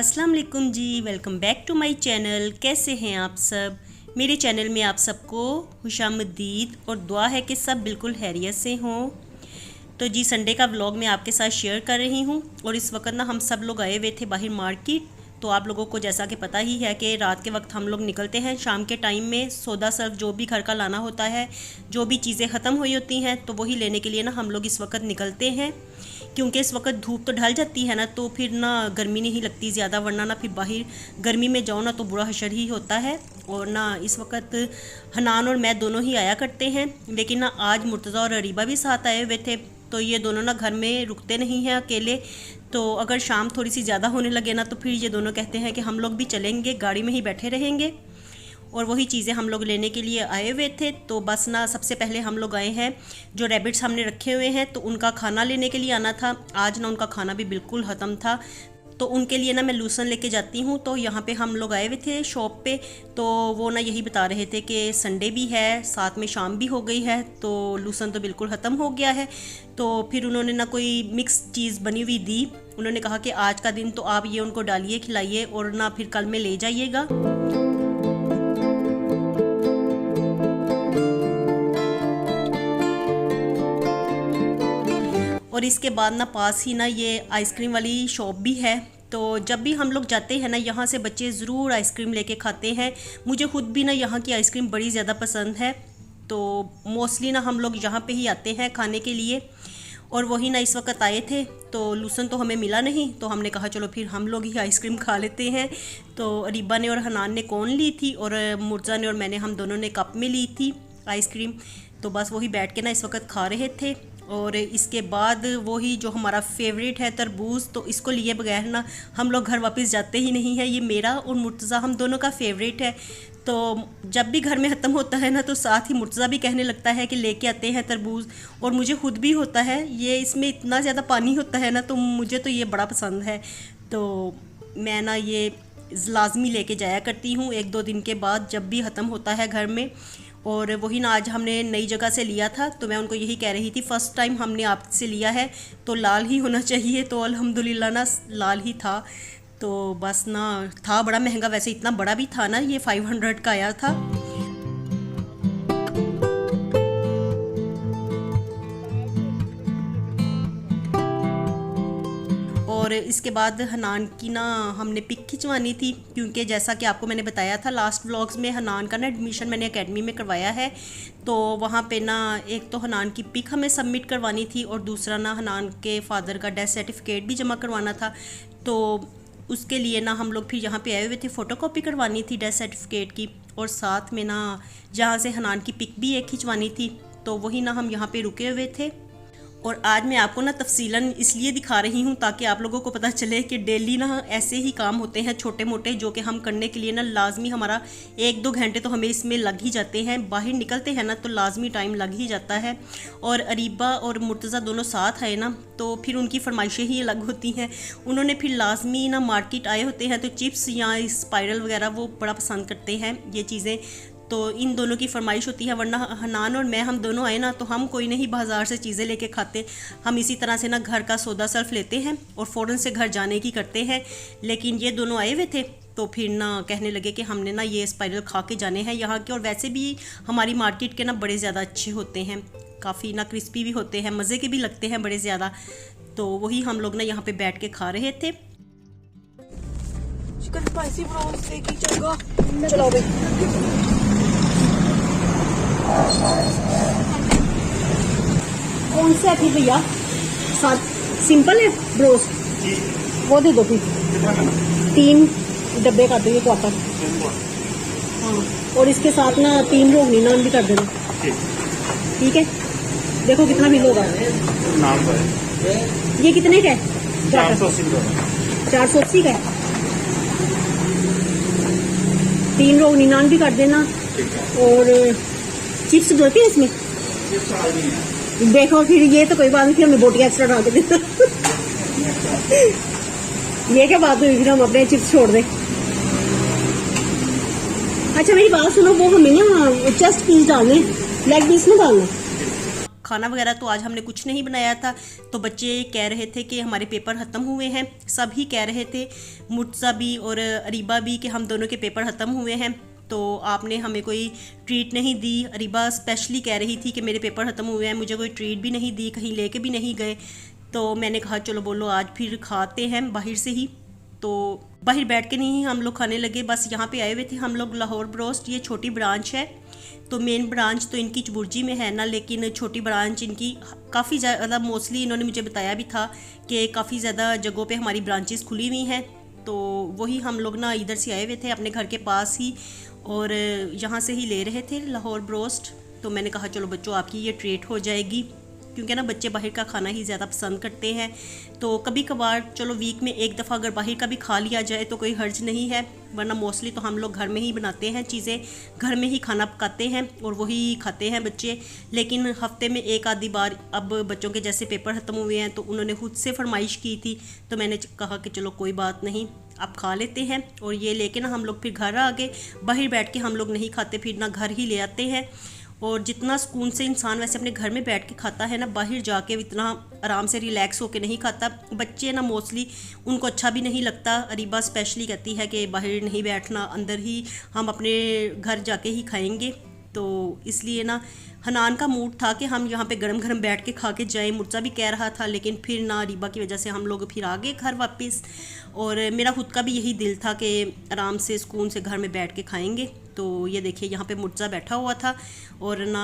अस्सलाम वालेकुम जी, welcome back to my channel. कैसे हैं आप सब? मेरे चैनल में आप सबको खुशामदीद और दुआ है कि सब बिल्कुल खैरियत से हों। तो जी संडे का व्लॉग मैं आपके साथ शेयर कर रही हूँ और इस वक्त ना हम सब लोग आए हुए थे बाहर मार्केट। तो आप लोगों को जैसा कि पता ही है कि रात के वक्त हम लोग निकलते हैं शाम के टाइम में सौदा सर्फ जो भी घर का लाना होता है, जो भी चीज़ें ख़त्म हुई होती हैं तो वही लेने के लिए ना हम लोग इस वक्त निकलते हैं। क्योंकि इस वक्त धूप तो ढल जाती है ना, तो फिर ना गर्मी नहीं लगती ज़्यादा, वरना ना फिर बाहर गर्मी में जाओ ना तो बुरा हशर ही होता है। और ना इस वक्त हनान और मैं दोनों ही आया करते हैं, लेकिन ना आज मुर्तज़ा और अरीबा भी साथ आए हुए थे। तो ये दोनों ना घर में रुकते नहीं हैं अकेले। तो अगर शाम थोड़ी सी ज़्यादा होने लगे ना तो फिर ये दोनों कहते हैं कि हम लोग भी चलेंगे, गाड़ी में ही बैठे रहेंगे। और वही चीज़ें हम लोग लेने के लिए आए हुए थे। तो बस ना सबसे पहले हम लोग आए हैं, जो रैबिट्स हमने रखे हुए हैं तो उनका खाना लेने के लिए आना था। आज ना उनका खाना भी बिल्कुल ख़त्म था, तो उनके लिए ना मैं लूसन लेके जाती हूँ। तो यहाँ पे हम लोग आए हुए थे शॉप पे, तो वो ना यही बता रहे थे कि संडे भी है, साथ में शाम भी हो गई है, तो लूसन तो बिल्कुल ख़त्म हो गया है। तो फिर उन्होंने ना कोई मिक्स चीज़ बनी हुई दी। उन्होंने कहा कि आज का दिन तो आप ये उनको डालिए, खिलाइए और ना फिर कल में ले जाइएगा। और इसके बाद ना पास ही ना ये आइसक्रीम वाली शॉप भी है। तो जब भी हम लोग जाते हैं ना यहाँ से बच्चे ज़रूर आइसक्रीम लेके खाते हैं। मुझे खुद भी ना यहाँ की आइसक्रीम बड़ी ज़्यादा पसंद है, तो मोस्टली ना हम लोग यहाँ पे ही आते हैं खाने के लिए। और वही ना इस वक्त आए थे तो लूसन तो हमें मिला नहीं, तो हमने कहा चलो फिर हम लोग ही आइसक्रीम खा लेते हैं। तो अरीबा ने और हनान ने कोन ली थी और मुर्जा ने और मैंने, हम दोनों ने कप में ली थी आइसक्रीम। तो बस वही बैठ के ना इस वक्त खा रहे थे। और इसके बाद वही जो हमारा फेवरेट है तरबूज, तो इसको लिए बगैर ना हम लोग घर वापस जाते ही नहीं है। ये मेरा और मुर्तज़ा हम दोनों का फेवरेट है। तो जब भी घर में ख़त्म होता है ना तो साथ ही मुर्तज़ा भी कहने लगता है कि लेके आते हैं तरबूज, और मुझे खुद भी होता है। ये इसमें इतना ज़्यादा पानी होता है ना, तो मुझे तो ये बड़ा पसंद है। तो मैं ना ये लाजमी लेके जाया करती हूँ 1-2 दिन के बाद जब भी ख़त्म होता है घर में। और वही ना आज हमने नई जगह से लिया था, तो मैं उनको यही कह रही थी फ़र्स्ट टाइम हमने आपसे लिया है तो लाल ही होना चाहिए। तो अल्हम्दुलिल्लाह ना लाल ही था। तो बस ना था बड़ा महंगा, वैसे इतना बड़ा भी था ना, ये 500 का आया था। और इसके बाद हनान की ना हमने पिक खिंचवानी थी, क्योंकि जैसा कि आपको मैंने बताया था लास्ट व्लॉग्स में, हनान का ना एडमिशन मैंने एकेडमी में करवाया है। तो वहाँ पे ना एक तो हनान की पिक हमें सबमिट करवानी थी और दूसरा ना हनान के फादर का डेथ सर्टिफिकेट भी जमा करवाना था। तो उसके लिए ना हम लोग फिर यहाँ पे आए हुए थे, फ़ोटोकॉपी करवानी थी डेथ सर्टिफिकेट की, और साथ में ना जहाँ से हनान की पिक भी एक खिंचवानी थी। तो वही ना हम यहाँ पे रुके हुए थे। और आज मैं आपको ना तफसीलन इसलिए दिखा रही हूँ ताकि आप लोगों को पता चले कि डेली ना ऐसे ही काम होते हैं छोटे मोटे, जो कि हम करने के लिए ना लाजमी हमारा 1-2 घंटे तो हमें इसमें लग ही जाते हैं। बाहर निकलते हैं ना तो लाजमी टाइम लग ही जाता है। और अरीबा और मुर्तज़ा दोनों साथ आए ना तो फिर उनकी फरमाइशें ही अलग होती हैं। उन्होंने फिर लाजमी ना मार्केट आए होते हैं तो चिप्स या स्पाइरल वगैरह वो बड़ा पसंद करते हैं ये चीज़ें। तो इन दोनों की फरमाइश होती है, वरना हनान और मैं हम दोनों आए ना तो हम कोई नहीं बाज़ार से चीज़ें लेके खाते। हम इसी तरह से ना घर का सौदा सर्फ लेते हैं और फ़ौरन से घर जाने की करते हैं। लेकिन ये दोनों आए हुए थे तो फिर ना कहने लगे कि हमने ना ये स्पाइरल खा के जाने हैं यहाँ के। और वैसे भी हमारी मार्केट के ना बड़े ज़्यादा अच्छे होते हैं, काफ़ी ना क्रिस्पी भी होते हैं, मज़े के भी लगते हैं बड़े ज़्यादा। तो वही हम लोग ना यहाँ पर बैठ के खा रहे थे। चिकन स्पाइसी चलो भाई। कौन सा है भैया? साथ सिंपल है ब्रोस्ट, वो दे दो फिर 3 डब्बे कर दो, ये क्वार्टर। हाँ, और इसके साथ ना 3 रोगनी नान भी कर देना, ठीक है? देखो कितना बिल होगा। ये कितने का है? 480 का है। 3 रोगनी नान भी कर देना। और चिप्स डलती है इसमें, देखो फिर ये तो कोई बात नहीं, फिर हमें बोटियाँ एक्स्ट्रा डाल के देना। ये क्या बात हुई, फिर हम अपने चिप्स छोड़ दें। अच्छा मेरी बात सुनो, वो हमें ना चेस्ट पीस डालने, लेग पीस ना डालना। खाना वगैरह तो आज हमने कुछ नहीं बनाया था। तो बच्चे कह रहे थे कि हमारे पेपर ख़त्म हुए हैं, सभी कह रहे थे, मुर्तज़ा भी और अरीबा भी, कि हम दोनों के पेपर ख़त्म हुए हैं तो आपने हमें कोई ट्रीट नहीं दी। अरीबा स्पेशली कह रही थी कि मेरे पेपर ख़त्म हुए हैं, मुझे कोई ट्रीट भी नहीं दी, कहीं लेके भी नहीं गए। तो मैंने कहा चलो बोलो आज फिर खाते हैं बाहर से ही। तो बाहर बैठ के नहीं हम लोग खाने लगे, बस यहाँ पे आए हुए थे हम लोग लाहौर ब्रोस्ट। ये छोटी ब्रांच है, तो मेन ब्रांच तो इनकी चबुर्जी में है ना, लेकिन छोटी ब्रांच इनकी काफ़ी ज़्यादा, मोस्टली इन्होंने मुझे बताया भी था कि काफ़ी ज़्यादा जगहों पे हमारी ब्रांचेस खुली हुई हैं। तो वही हम लोग ना इधर से आए हुए थे अपने घर के पास ही, और यहाँ से ही ले रहे थे लाहौर ब्रोस्ट। तो मैंने कहा चलो बच्चों आपकी ये ट्रीट हो जाएगी, क्योंकि ना बच्चे बाहर का खाना ही ज़्यादा पसंद करते हैं। तो कभी कभार चलो वीक में एक दफ़ा अगर बाहर का भी खा लिया जाए तो कोई हर्ज नहीं है, वरना मोस्टली तो हम लोग घर में ही बनाते हैं चीज़ें, घर में ही खाना पकाते हैं और वही खाते हैं बच्चे। लेकिन हफ्ते में एक आधी बार, अब बच्चों के जैसे पेपर ख़त्म हुए हैं तो उन्होंने खुद से फरमाइश की थी, तो मैंने कहा कि चलो कोई बात नहीं आप खा लेते हैं। और ये लेके ना हम लोग फिर घर आ गए। बाहर बैठ के हम लोग नहीं खाते, फिर ना घर ही ले आते हैं। और जितना सुकून से इंसान वैसे अपने घर में बैठ के खाता है ना, बाहर जाके इतना आराम से रिलैक्स होके नहीं खाता। बच्चे ना मोस्टली उनको अच्छा भी नहीं लगता। अरीबा स्पेशली कहती है कि बाहर नहीं बैठना, अंदर ही हम अपने घर जाके ही खाएंगे। तो इसलिए ना हनान का मूड था कि हम यहाँ पे गरम गरम बैठ के खा के जाएँ। मुर्तज़ा भी कह रहा था, लेकिन फिर ना अरीबा की वजह से हम लोग फिर आ गए घर वापस। और मेरा खुद का भी यही दिल था कि आराम से सुकून से घर में बैठ के खाएंगे। तो ये देखिए यहाँ पे मुर्तज़ा बैठा हुआ था, और ना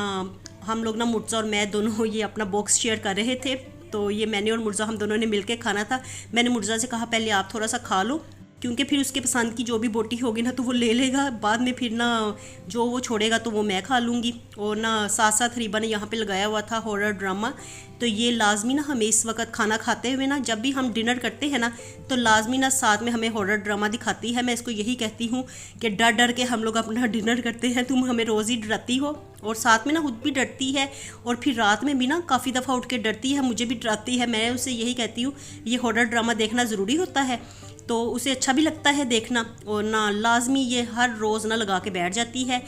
हम लोग ना मुर्तज़ा और मैं दोनों ये अपना बॉक्स शेयर कर रहे थे। तो ये मैंने और मुर्तज़ा हम दोनों ने मिल के खाना था। मैंने मुर्तज़ा से कहा पहले आप थोड़ा सा खा लो, क्योंकि फिर उसके पसंद की जो भी बोटी होगी ना तो वो ले लेगा, बाद में फिर ना जो वो छोड़ेगा तो वो मैं खा लूँगी। और ना साथ साथ अरीबा ने यहाँ पे लगाया हुआ था हॉरर ड्रामा। तो ये लाजमी ना हमें इस वक्त खाना खाते हुए ना, जब भी हम डिनर करते हैं ना, तो लाजमी ना साथ में हमें हॉरर ड्रामा दिखाती है। मैं इसको यही कहती हूँ कि डर डर के हम लोग अपना डिनर करते हैं, तुम हमें रोज़ ही डराती हो। और साथ में ना खुद भी डरती है, और फिर रात में भी ना काफ़ी दफ़ा उठ के डरती है, मुझे भी डराती है। मैं उसे यही कहती हूँ ये हॉरर ड्रामा देखना ज़रूरी होता है, तो उसे अच्छा भी लगता है देखना। और ना लाजमी ये हर रोज़ ना लगा के बैठ जाती है।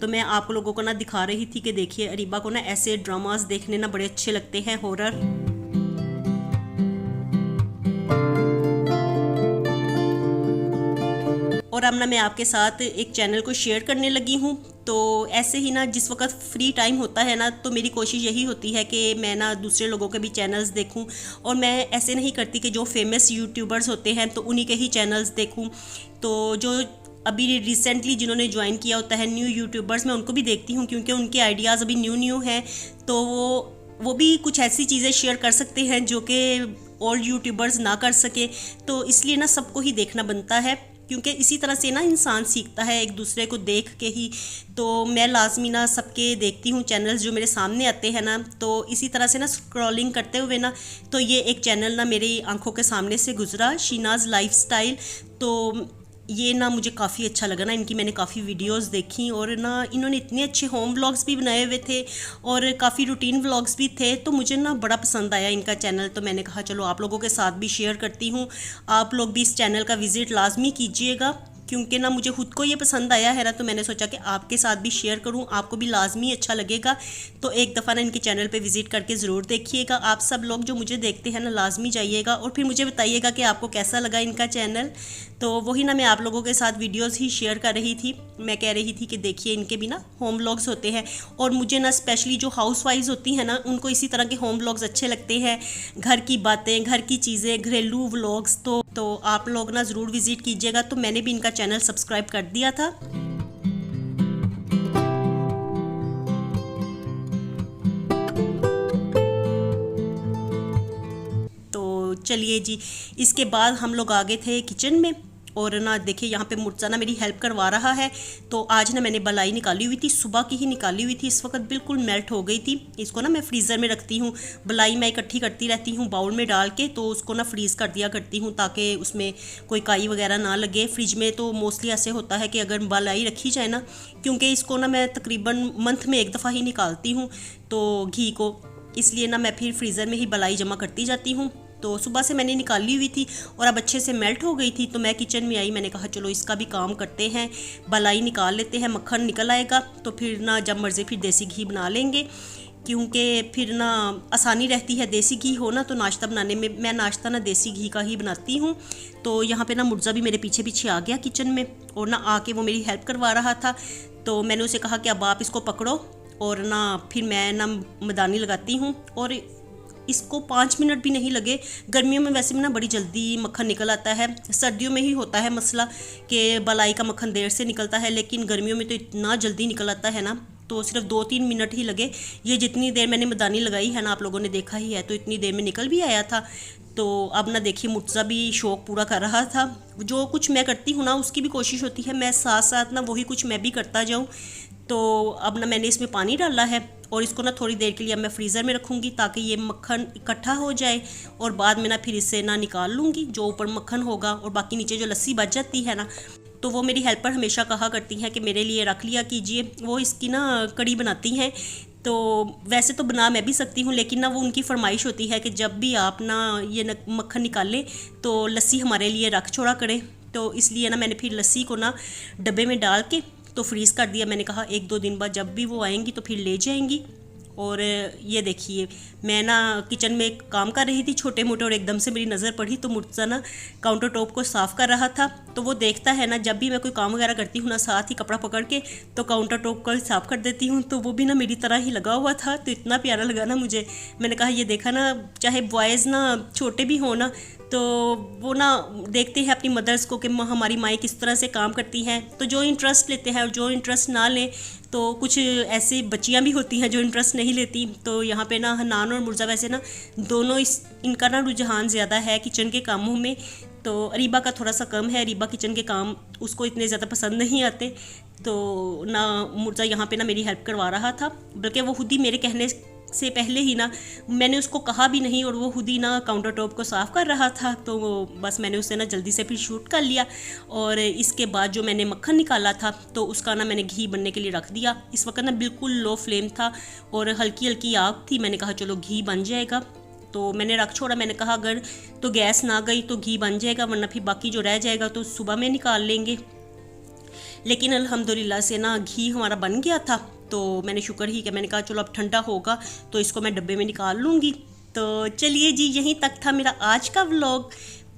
तो मैं आप लोगों को ना दिखा रही थी कि देखिए अरीबा को ना ऐसे ड्रामास देखने ना बड़े अच्छे लगते हैं, हॉरर। और अब ना मैं आपके साथ एक चैनल को शेयर करने लगी हूँ। तो ऐसे ही ना जिस वक्त फ्री टाइम होता है ना, तो मेरी कोशिश यही होती है कि मैं ना दूसरे लोगों के भी चैनल्स देखूं। और मैं ऐसे नहीं करती कि जो फेमस यूट्यूबर्स होते हैं तो उन्हीं के ही चैनल्स देखूं। तो जो अभी रिसेंटली जिन्होंने ज्वाइन किया होता है न्यू यूट्यूबर्स, मैं उनको भी देखती हूँ, क्योंकि उनके आइडियाज़ अभी न्यू हैं। तो वो भी कुछ ऐसी चीज़ें शेयर कर सकते हैं जो कि ओल्ड यूट्यूबर्स ना कर सके। तो इसलिए ना सबको ही देखना बनता है, क्योंकि इसी तरह से ना इंसान सीखता है एक दूसरे को देख के ही। तो मैं लाजमी ना सबके देखती हूँ चैनल्स जो मेरे सामने आते हैं ना। तो इसी तरह से ना स्क्रॉलिंग करते हुए ना, तो ये एक चैनल ना मेरी आंखों के सामने से गुजरा, शीनाज़ लाइफस्टाइल। तो ये ना मुझे काफ़ी अच्छा लगा ना, इनकी मैंने काफ़ी वीडियोस देखी, और ना इन्होंने इतने अच्छे होम व्लॉग्स भी बनाए हुए थे और काफ़ी रूटीन व्लॉग्स भी थे। तो मुझे ना बड़ा पसंद आया इनका चैनल। तो मैंने कहा चलो आप लोगों के साथ भी शेयर करती हूँ, आप लोग भी इस चैनल का विज़िट लाजमी कीजिएगा, क्योंकि ना मुझे खुद को ये पसंद आया है ना। तो मैंने सोचा कि आपके साथ भी शेयर करूं, आपको भी लाजमी अच्छा लगेगा। तो एक दफ़ा ना इनके चैनल पे विज़िट करके ज़रूर देखिएगा। आप सब लोग जो मुझे देखते हैं ना लाजमी जाइएगा, और फिर मुझे बताइएगा कि आपको कैसा लगा इनका चैनल। तो वही ना मैं आप लोगों के साथ वीडियोस ही शेयर कर रही थी। मैं कह रही थी कि देखिए इनके भी ना होम व्लॉग्स होते हैं, और मुझे ना स्पेशली जो हाउस वाइफ्स होती हैं ना, उनको इसी तरह के होम व्लॉग्स अच्छे लगते हैं, घर की बातें, घर की चीज़ें, घरेलू व्लॉग्स। तो आप लोग ना ज़रूर विज़िट कीजिएगा। तो मैंने भी इनका चैनल सब्सक्राइब कर दिया था। तो चलिए जी, इसके बाद हम लोग आ गए थे किचन में, और ना देखिए यहाँ पे मुर्तज़ा ना मेरी हेल्प करवा रहा है। तो आज ना मैंने बलाई निकाली हुई थी, सुबह की ही निकाली हुई थी, इस वक्त बिल्कुल मेल्ट हो गई थी। इसको ना मैं फ्रीज़र में रखती हूँ, बलाई मैं इकट्ठी करती रहती हूँ बाउल में डाल के, तो उसको ना फ्रीज़ कर दिया करती हूँ ताकि उसमें कोई काई वगैरह ना लगे। फ्रिज में तो मोस्टली ऐसे होता है कि अगर बलाई रखी जाए ना, क्योंकि इसको ना मैं तकरीबन मंथ में एक दफ़ा ही निकालती हूँ तो घी को, इसलिए ना मैं फिर फ्रीज़र में ही बलाई जमा करती जाती हूँ। तो सुबह से मैंने निकाली हुई थी और अब अच्छे से मेल्ट हो गई थी। तो मैं किचन में आई, मैंने कहा चलो इसका भी काम करते हैं, बलाई निकाल लेते हैं, मक्खन निकल आएगा तो फिर ना जब मर्ज़ी फिर देसी घी बना लेंगे। क्योंकि फिर ना आसानी रहती है। देसी घी हो ना तो नाश्ता बनाने में, मैं नाश्ता ना देसी घी का ही बनाती हूँ। तो यहाँ पे ना मुर्जा भी मेरे पीछे पीछे आ गया किचन में और ना आके वो मेरी हेल्प करवा रहा था। तो मैंने उसे कहा कि अब आप इसको पकड़ो और ना फिर मैं ना मदानी लगाती हूँ। और इसको 5 मिनट भी नहीं लगे। गर्मियों में वैसे भी ना बड़ी जल्दी मक्खन निकल आता है, सर्दियों में ही होता है मसला कि बलाई का मक्खन देर से निकलता है, लेकिन गर्मियों में तो इतना जल्दी निकल आता है ना। तो सिर्फ 2-3 मिनट ही लगे। ये जितनी देर मैंने मदानी लगाई है ना, आप लोगों ने देखा ही है, तो इतनी देर में निकल भी आया था। तो अब ना देखिए मुर्तज़ा भी शौक़ पूरा कर रहा था। जो कुछ मैं करती हूँ ना उसकी भी कोशिश होती है मैं साथ साथ ना वही कुछ मैं भी करता जाऊँ। तो अब ना मैंने इसमें पानी डाला है और इसको ना थोड़ी देर के लिए अब मैं फ्रीज़र में रखूँगी ताकि ये मक्खन इकट्ठा हो जाए और बाद में ना फिर इसे ना निकाल लूँगी जो ऊपर मक्खन होगा, और बाकी नीचे जो लस्सी बच जाती है ना, तो वो मेरी हेल्पर हमेशा कहा करती हैं कि मेरे लिए रख लिया कीजिए। वो इसकी ना कड़ी बनाती हैं। तो वैसे तो बना मैं भी सकती हूँ, लेकिन ना वो उनकी फरमाइश होती है कि जब भी आप ना ये मक्खन निकालें तो लस्सी हमारे लिए रख छोड़ा करें। तो इसलिए ना मैंने फिर लस्सी को ना डब्बे में डाल के तो फ्रीज़ कर दिया। मैंने कहा 1-2 दिन बाद जब भी वो आएंगी तो फिर ले जाएंगी। और ये देखिए मैं ना किचन में काम कर रही थी छोटे मोटे, और एकदम से मेरी नज़र पड़ी तो मुर्तज़ा ना काउंटर टॉप को साफ़ कर रहा था। तो वो देखता है ना जब भी मैं कोई काम वगैरह करती हूँ ना, साथ ही कपड़ा पकड़ के तो काउंटर टॉप को साफ़ कर देती हूँ। तो वो भी ना मेरी तरह ही लगा हुआ था, तो इतना प्यारा लगा ना मुझे। मैंने कहा ये देखा ना, चाहे बॉयज़ ना छोटे भी हों ना, तो वो ना देखते हैं अपनी मदर्स को कि हमारी माएँ किस तरह से काम करती हैं। तो जो इंटरेस्ट लेते हैं और जो इंटरेस्ट ना लें, तो कुछ ऐसी बच्चियां भी होती हैं जो इंटरेस्ट नहीं लेती। तो यहाँ पे ना हनान और मुर्जा वैसे ना दोनों इनका ना रुझान ज़्यादा है किचन के कामों में। तो अरीबा का थोड़ा सा कम है, अरीबा किचन के काम उसको इतने ज़्यादा पसंद नहीं आते। तो ना मुर्जा यहाँ पे ना मेरी हेल्प करवा रहा था, बल्कि वो खुद ही मेरे कहने से पहले ही ना, मैंने उसको कहा भी नहीं और वो खुद ही ना काउंटर टॉप को साफ़ कर रहा था। तो बस मैंने उसे ना जल्दी से फिर शूट कर लिया। और इसके बाद जो मैंने मक्खन निकाला था तो उसका ना मैंने घी बनने के लिए रख दिया। इस वक्त ना बिल्कुल लो फ्लेम था और हल्की हल्की आग थी। मैंने कहा चलो घी बन जाएगा, तो मैंने रख छोड़ा। मैंने कहा अगर तो गैस ना गई तो घी बन जाएगा, वरना फिर बाकी जो रह जाएगा तो सुबह में निकाल लेंगे। लेकिन अल्हम्दुलिल्लाह से ना घी हमारा बन गया था। तो मैंने शुक्र ही कि मैंने कहा चलो अब ठंडा होगा तो इसको मैं डब्बे में निकाल लूँगी। तो चलिए जी, यहीं तक था मेरा आज का व्लॉग।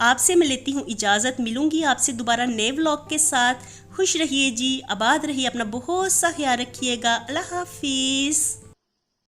आपसे मैं लेती हूँ इजाज़त, मिलूँगी आपसे दोबारा नए व्लॉग के साथ। खुश रहिए जी, आबाद रहिए, अपना बहुत सा ख्याल रखिएगा। अल्लाह हाफिज़।